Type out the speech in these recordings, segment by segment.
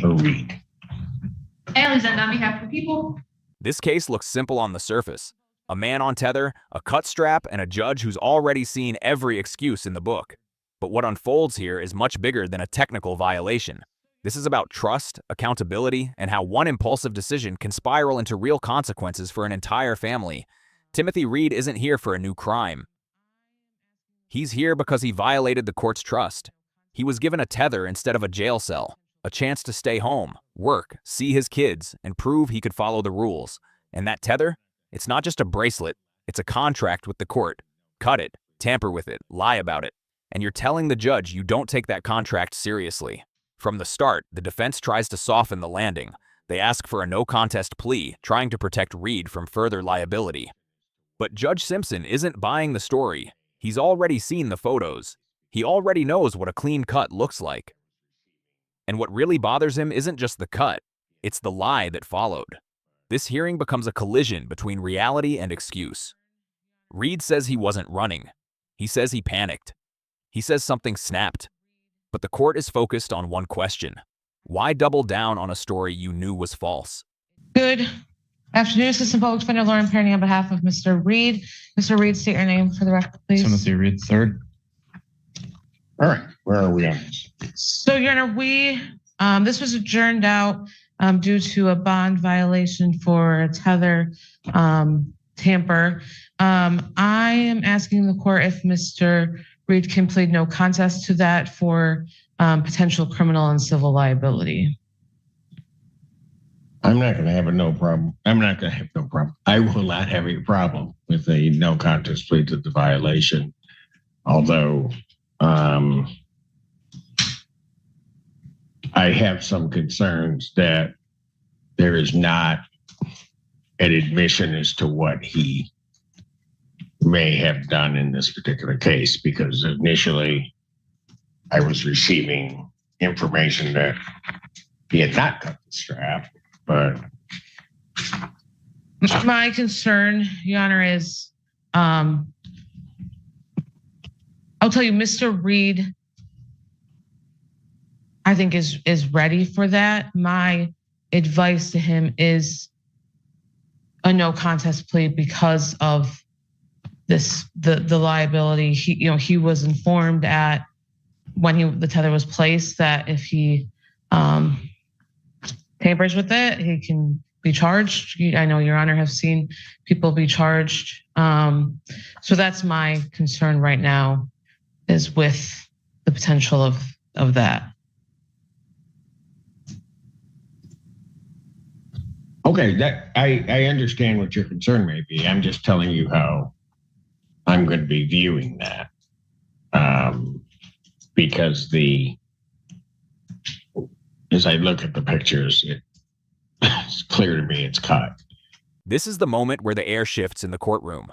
or Reed. Alexander, on behalf of the people. This case looks simple on the surface. A man on tether, a cut strap, and a judge who's already seen every excuse in the book. But what unfolds here is much bigger than a technical violation. This is about trust, accountability, and how one impulsive decision can spiral into real consequences for an entire family. Timothy Reed isn't here for a new crime. He's here because he violated the court's trust. He was given a tether instead of a jail cell, a chance to stay home, work, see his kids, and prove he could follow the rules. And that tether? It's not just a bracelet, it's a contract with the court. Cut it, tamper with it, lie about it. And you're telling the judge you don't take that contract seriously. From the start, the defense tries to soften the landing. They ask for a no-contest plea, trying to protect Reed from further liability. But Judge Simpson isn't buying the story. He's already seen the photos. He already knows what a clean cut looks like. And what really bothers him isn't just the cut, it's the lie that followed. This hearing becomes a collision between reality and excuse. Reed says he wasn't running. He says he panicked. He says something snapped. But the court is focused on one question. Why double down on a story you knew was false? Good afternoon, Assistant Public Defender Lauren Perny on behalf of Mr. Reed. Mr. Reed, state your name for the record, please. Timothy Reed, third. All right, where are we on this? So, Your Honor, this was adjourned out due to a bond violation for a tether tamper. I am asking the court if Mr. Reed can plead no contest to that for potential criminal and civil liability. I'm not going to have no problem. I'm not going to have no problem. I will not have a problem with a no contest plea to the violation. Although I have some concerns that there is not an admission as to what he may have done in this particular case, because initially I was receiving information that he had not cut the strap, but my concern, Your Honor, is I'll tell you, Mr. Reed, I think is ready for that. My advice to him is a no contest plea because of the liability. He was informed at when the tether was placed that if he tampers with it, he can be charged. I know Your Honor have seen people be charged. So that's my concern right now, is with the potential of that. okay, that I understand what your concern may be. I'm just telling you how I'm going to be viewing that. Because as I look at the pictures, it's clear to me it's cut. This is the moment where the air shifts in the courtroom.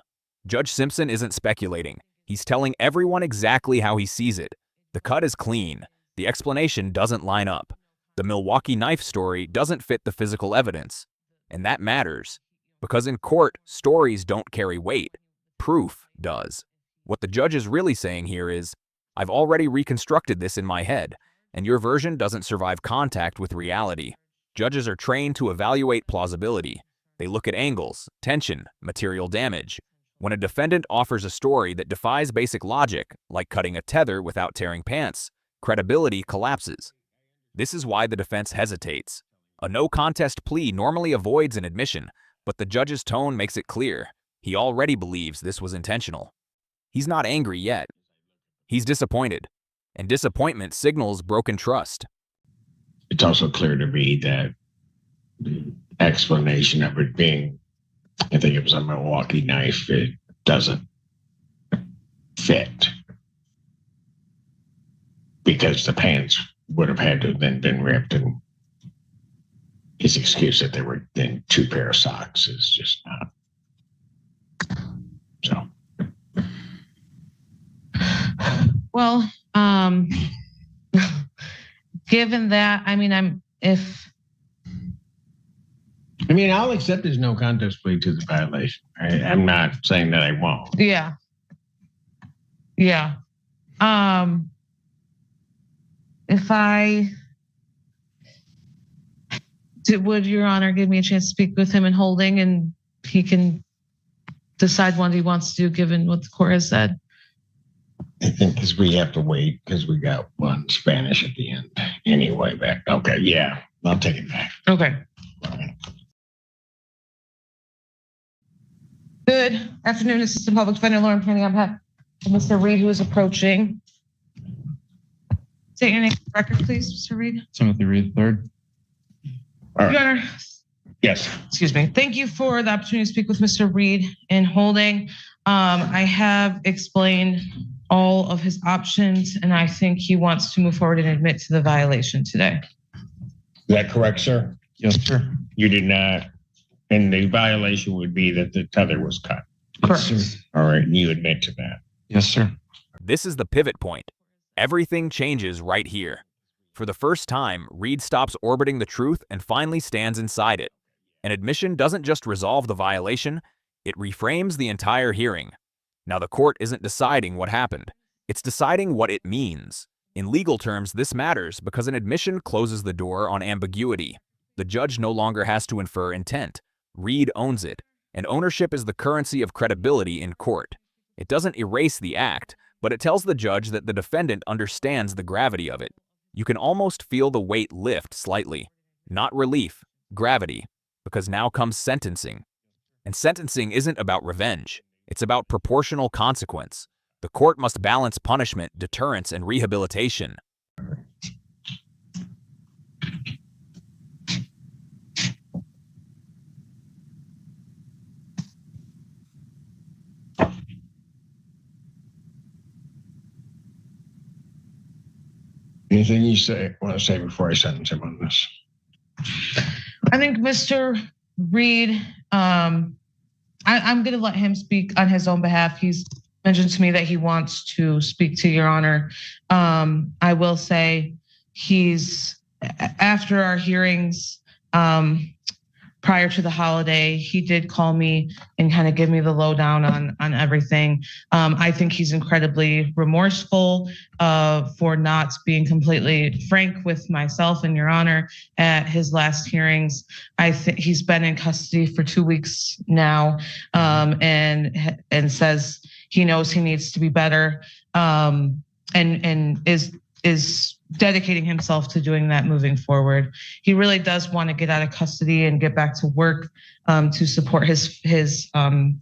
Judge Simpson isn't speculating. He's telling everyone exactly how he sees it. The cut is clean. The explanation doesn't line up. The Milwaukee knife story doesn't fit the physical evidence. And that matters, because in court, stories don't carry weight. Proof does. What the judge is really saying here is, I've already reconstructed this in my head, and your version doesn't survive contact with reality. Judges are trained to evaluate plausibility. They look at angles, tension, material damage. When a defendant offers a story that defies basic logic, like cutting a tether without tearing pants, credibility collapses. This is why the defense hesitates. A no-contest plea normally avoids an admission, but the judge's tone makes it clear. He already believes this was intentional. He's not angry yet. He's disappointed, and disappointment signals broken trust. It's also clear to me that the explanation of it being, I think it was a Milwaukee knife, it doesn't fit. Because the pants would have had to have then been ripped, and his excuse that there were then two pair of socks is just not. So. Well, given that, I'll accept there's no contest plea to the violation. I'm not saying that I won't. Yeah. Would Your Honor give me a chance to speak with him in holding, and he can decide what he wants to do given what the court has said? I think because we have to wait because we got one Spanish at the end anyway back. Okay, yeah, I'll take it back. Okay. Good afternoon, Assistant Public Defender Lauren Penny. On behalf of Mr. Reed, who is approaching. State your name for the record, please, Mr. Reed. Timothy Reed III. All Your right. Honor, Yes. excuse me. Thank you for the opportunity to speak with Mr. Reed in holding. I have explained all of his options, and I think he wants to move forward and admit to the violation today. Is that correct, sir? Yes, sir. You did not, and the violation would be that the tether was cut. Correct. Yes, sir. All right, and you admit to that. Yes, sir. This is the pivot point. Everything changes right here. For the first time, Reed stops orbiting the truth and finally stands inside it. An admission doesn't just resolve the violation, it reframes the entire hearing. Now the court isn't deciding what happened, it's deciding what it means. In legal terms, this matters because an admission closes the door on ambiguity. The judge no longer has to infer intent. Reed owns it, and ownership is the currency of credibility in court. It doesn't erase the act, but it tells the judge that the defendant understands the gravity of it. You can almost feel the weight lift slightly. Not relief, gravity, because now comes sentencing. And sentencing isn't about revenge. It's about proportional consequence. The court must balance punishment, deterrence, and rehabilitation. Anything you want to say before I sentence him on this? I think Mr. Reed, I'm going to let him speak on his own behalf. He's mentioned to me that he wants to speak to Your Honor. I will say after our hearings, prior to the holiday, he did call me and kind of give me the lowdown on everything. I think he's incredibly remorseful for not being completely frank with myself and Your Honor at his last hearings. I think he's been in custody for 2 weeks now, and says he knows he needs to be better, and is dedicating himself to doing that moving forward. He really does want to get out of custody and get back to work to support his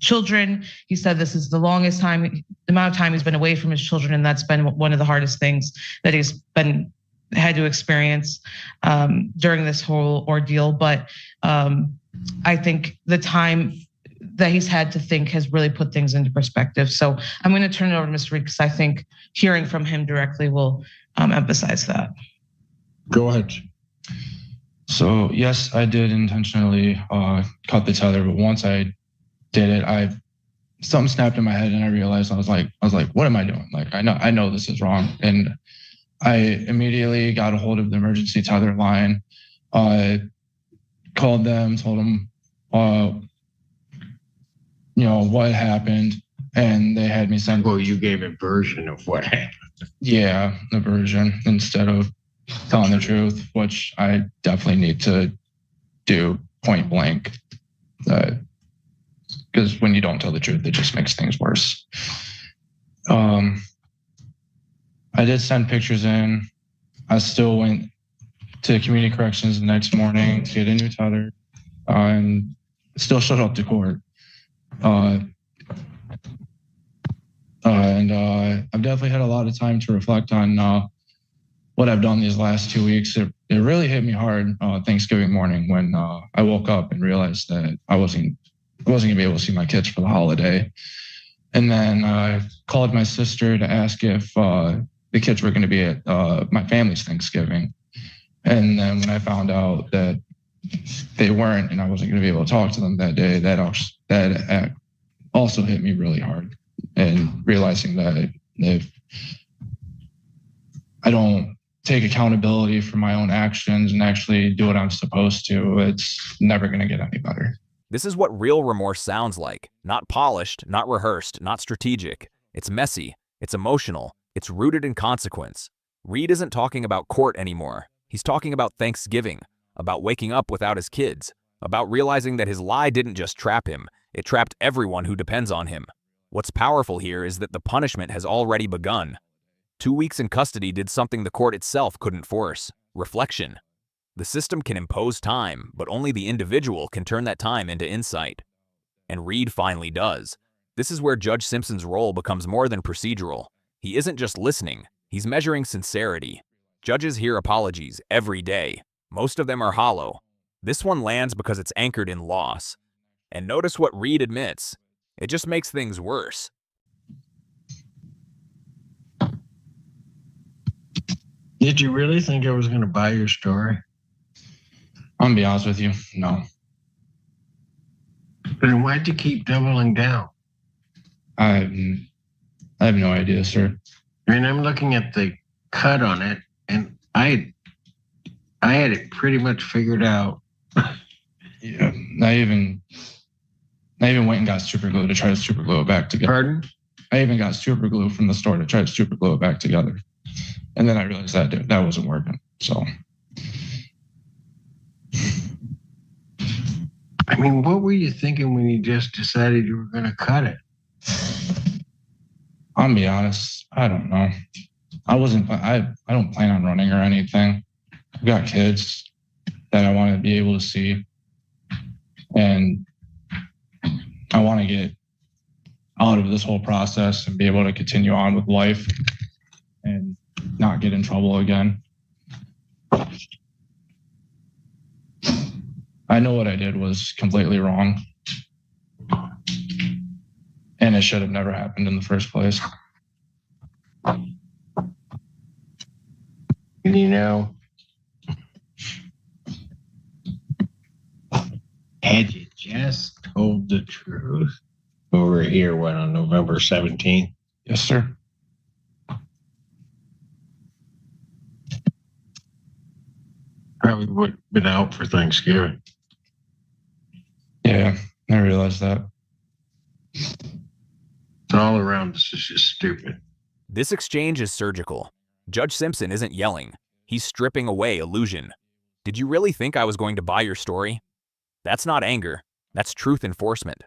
children. He said this is the amount of time he's been away from his children, and that's been one of the hardest things that he's had to experience during this whole ordeal. But I think the time that he's had to think has really put things into perspective. So I'm going to turn it over to Mr. Reed because I think hearing from him directly will emphasize that. Go ahead. So yes, I did intentionally cut the tether, but once I did it, something snapped in my head, and I realized I was like, what am I doing? Like I know this is wrong, and I immediately got a hold of the emergency tether line. Called them, told them, what happened, and they had me send. Well, you gave a version of what happened. Yeah, the version instead of telling the truth, which I definitely need to do point blank. Because when you don't tell the truth, it just makes things worse. I did send pictures in. I still went to community corrections the next morning to get a new tether, and still showed up to court. I've definitely had a lot of time to reflect on what I've done these last 2 weeks. It really hit me hard Thanksgiving morning when I woke up and realized that I wasn't gonna be able to see my kids for the holiday. And then I called my sister to ask if the kids were gonna be at my family's Thanksgiving. And then when I found out that they weren't and I wasn't gonna be able to talk to them that day, that also hit me really hard. And realizing that if I don't take accountability for my own actions and actually do what I'm supposed to, it's never going to get any better. This is what real remorse sounds like. Not polished, not rehearsed, not strategic. It's messy, it's emotional, it's rooted in consequence. Reed isn't talking about court anymore. He's talking about Thanksgiving, about waking up without his kids, about realizing that his lie didn't just trap him, it trapped everyone who depends on him. What's powerful here is that the punishment has already begun. 2 weeks in custody did something the court itself couldn't force: reflection. The system can impose time, but only the individual can turn that time into insight. And Reed finally does. This is where Judge Simpson's role becomes more than procedural. He isn't just listening, he's measuring sincerity. Judges hear apologies every day. Most of them are hollow. This one lands because it's anchored in loss. And notice what Reed admits. It just makes things worse. Did you really think I was going to buy your story? I'm gonna be honest with you, no. Then why'd you keep doubling down? I have no idea, sir. I mean, I'm looking at the cut on it, and I had it pretty much figured out. Yeah, I even went and got super glue to try to super glue it back together. Pardon? I even got super glue from the store to try to super glue it back together. And then I realized that wasn't working. So, I mean, what were you thinking when you just decided you were going to cut it? I'm gonna be honest, I don't know. I don't plan on running or anything. I've got kids that I want to be able to see. And I want to get out of this whole process and be able to continue on with life and not get in trouble again. I know what I did was completely wrong. And it should have never happened in the first place. You know, had you just told the truth over here, on November 17th? Yes, sir. Probably would have been out for Thanksgiving. Yeah, I realized that. All around this is just stupid. This exchange is surgical. Judge Simpson isn't yelling. He's stripping away illusion. Did you really think I was going to buy your story? That's not anger. That's truth enforcement.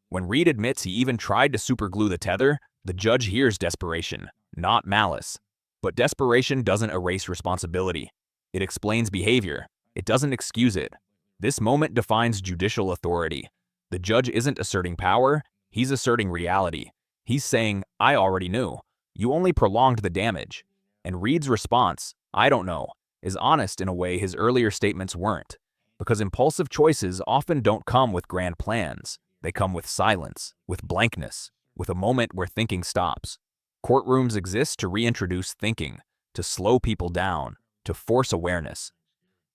When Reed admits he even tried to superglue the tether, the judge hears desperation, not malice. But desperation doesn't erase responsibility. It explains behavior. It doesn't excuse it. This moment defines judicial authority. The judge isn't asserting power, he's asserting reality. He's saying, I already knew. You only prolonged the damage. And Reed's response, I don't know, is honest in a way his earlier statements weren't. Because impulsive choices often don't come with grand plans. They come with silence, with blankness, with a moment where thinking stops. Courtrooms exist to reintroduce thinking, to slow people down, to force awareness.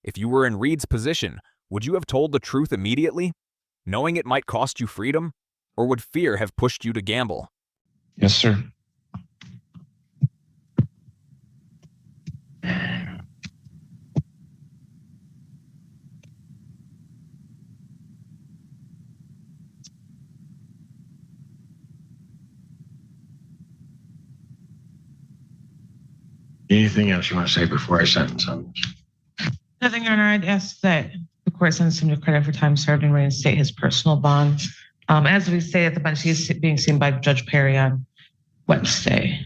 If you were in Reed's position, would you have told the truth immediately, knowing it might cost you freedom? Or would fear have pushed you to gamble? Yes, sir. Anything else you want to say before I sentence him? Nothing, Your Honor. I'd ask that the court sentence him to credit for time served and reinstate his personal bond. As we say at the bench, he's being seen by Judge Perry on Wednesday.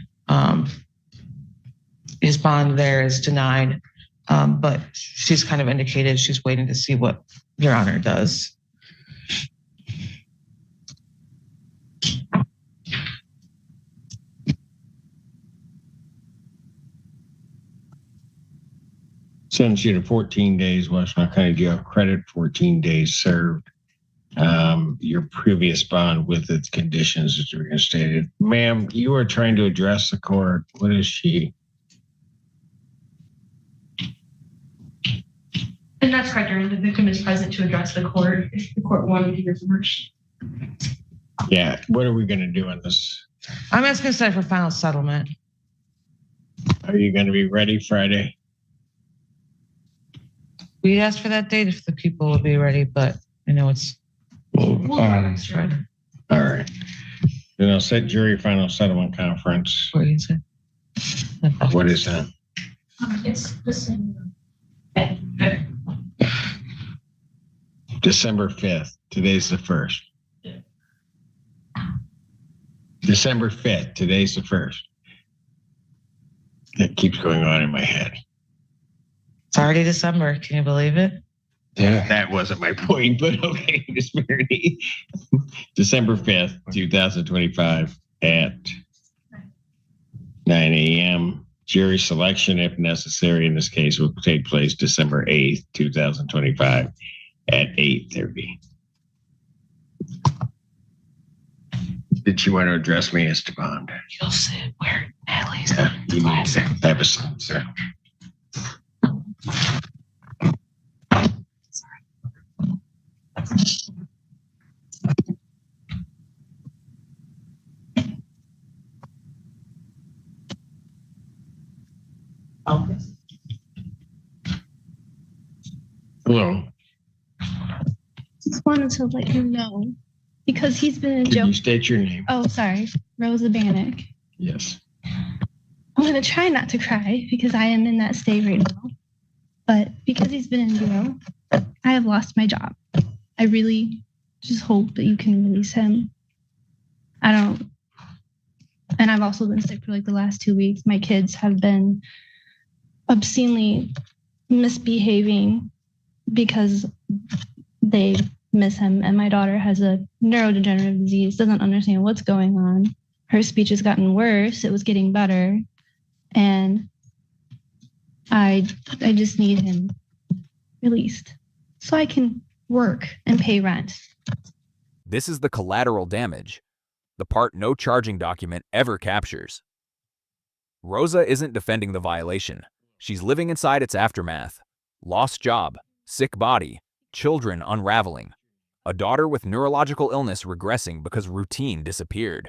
His bond there is denied, but she's kind of indicated she's waiting to see what Your Honor does. Sentence you to 14 days, Washington County Jail, credit 14 days served. Your previous bond with its conditions is reinstated. Ma'am, you are trying to address the court. What is she? And that's correct, Your Honor. The victim is present to address the court if the court wanted to hear from her. Yeah, what are we going to do on this? I'm asking for final settlement. Are you going to be ready Friday? We asked for that date if the people will be ready, but I know it's We'll try next year. Friday. All right. Then I'll set jury final settlement conference. What do you say? What is that? It's the same. Okay. December 5th. Today's the 1st. December 5th. Today's the 1st. That keeps going on in my head. It's already December. Can you believe it? Yeah, that wasn't my point, but okay, Miss Mary. December 5th, 2025 at 9 a.m. Jury selection, if necessary, in this case, will take place December 8th, 2025 at 8:30. Did you want to address me, Esteban? You'll sit where Natalie's Yeah, you need to have a seat, sir. Hello. Just wanted to let you know because he's been in Can jail. you state your name? Oh, sorry, Rosa Bannock. Yes. I'm gonna try not to cry because I am in that state right now. But because he's been in jail, I have lost my job. I really just hope that you can release him. And I've also been sick for like the last 2 weeks. My kids have been obscenely misbehaving because they miss him. And my daughter has a neurodegenerative disease, doesn't understand what's going on. Her speech has gotten worse. It was getting better. And I just need him released so I can work and pay rent. This is the collateral damage, the part no charging document ever captures. Rosa isn't defending the violation. She's living inside its aftermath. Lost job, sick body, children unraveling, a daughter with neurological illness regressing because routine disappeared.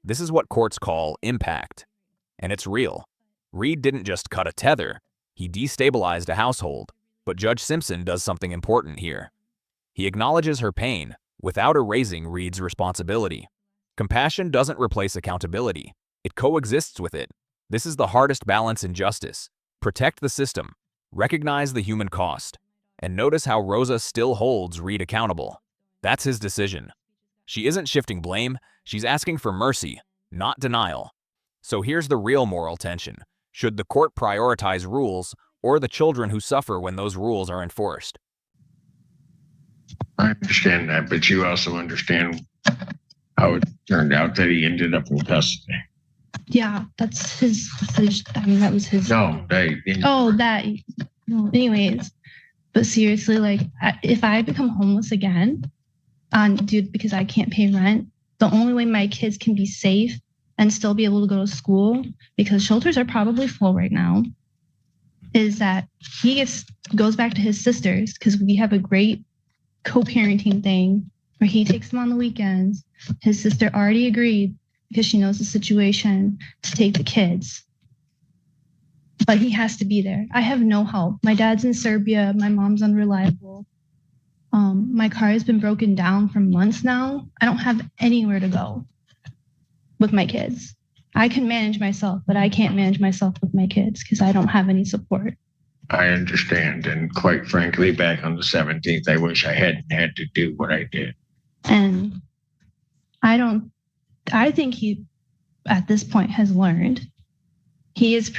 This is what courts call impact. And it's real. Reed didn't just cut a tether, he destabilized a household. But Judge Simpson does something important here. He acknowledges her pain without erasing Reed's responsibility. Compassion doesn't replace accountability. It coexists with it. This is the hardest balance in justice. Protect the system, recognize the human cost, and notice how Rosa still holds Reed accountable. That's his decision. She isn't shifting blame, she's asking for mercy, not denial. So here's the real moral tension. Should the court prioritize rules or the children who suffer when those rules are enforced? I understand that, but you also understand how it turned out that he ended up in custody. Yeah, that's his decision. I mean, that was his. No, Anyways, but seriously, like, if I become homeless again, because I can't pay rent, the only way my kids can be safe and still be able to go to school, because shelters are probably full right now, is that he goes back to his sisters, because we have a great co-parenting thing where he takes them on the weekends. His sister already agreed because she knows the situation to take the kids. But he has to be there. I have no help. My dad's in Serbia. My mom's unreliable. My car has been broken down for months now. I don't have anywhere to go with my kids. I can manage myself, but I can't manage myself with my kids because I don't have any support. I understand. And quite frankly, back on the 17th, I wish I hadn't had to do what I did. And I think he, at this point, has learned. He is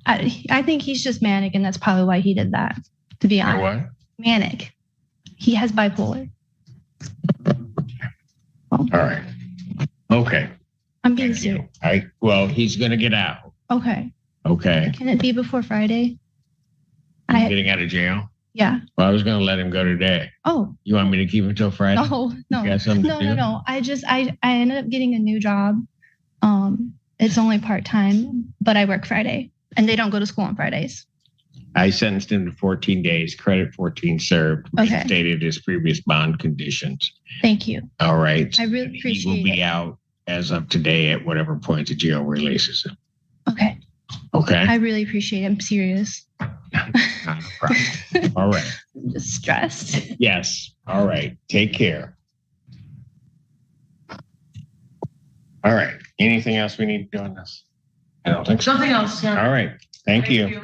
I think he's just manic, and that's probably why he did that, to be honest. What? Manic. He has bipolar. All right. Okay. I'm being serious. Well, he's going to get out. Okay. Okay. Can it be before Friday? Getting out of jail? Yeah. Well, I was going to let him go today. Oh. You want me to keep him till Friday? No. No. I ended up getting a new job. It's only part-time, but I work Friday, and they don't go to school on Fridays. I sentenced him to 14 days, credit 14 served, Okay. stated his previous bond conditions. Thank you. All right. I really appreciate He will be it. out as of today at whatever point the jail releases him. Okay. Okay. I really appreciate it. I'm serious. Not a problem. All right. I'm just stressed. Yes. All right. Take care. All right. Anything else we need to do on this? I don't think so. Something else. Yeah. All right. Thank you.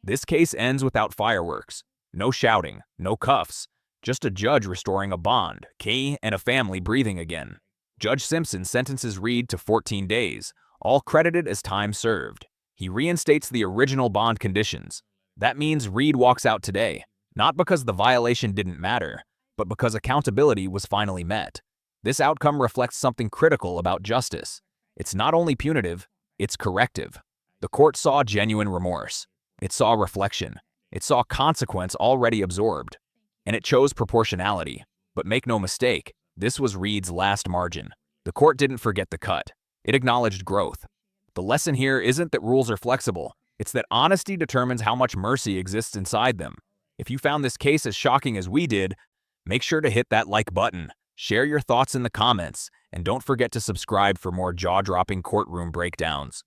This case ends without fireworks. No shouting, no cuffs, Just a judge restoring a bond, Kay and a family breathing again. Judge Simpson sentences Reed to 14 days, all credited as time served. He reinstates the original bond conditions. That means Reed walks out today, not because the violation didn't matter, but because accountability was finally met. This outcome reflects something critical about justice. It's not only punitive, it's corrective. The court saw genuine remorse. It saw reflection. It saw consequence already absorbed. And it chose proportionality. But make no mistake, this was Reed's last margin. The court didn't forget the cut. It acknowledged growth. The lesson here isn't that rules are flexible. It's that honesty determines how much mercy exists inside them. If you found this case as shocking as we did, make sure to hit that like button, share your thoughts in the comments, and don't forget to subscribe for more jaw-dropping courtroom breakdowns.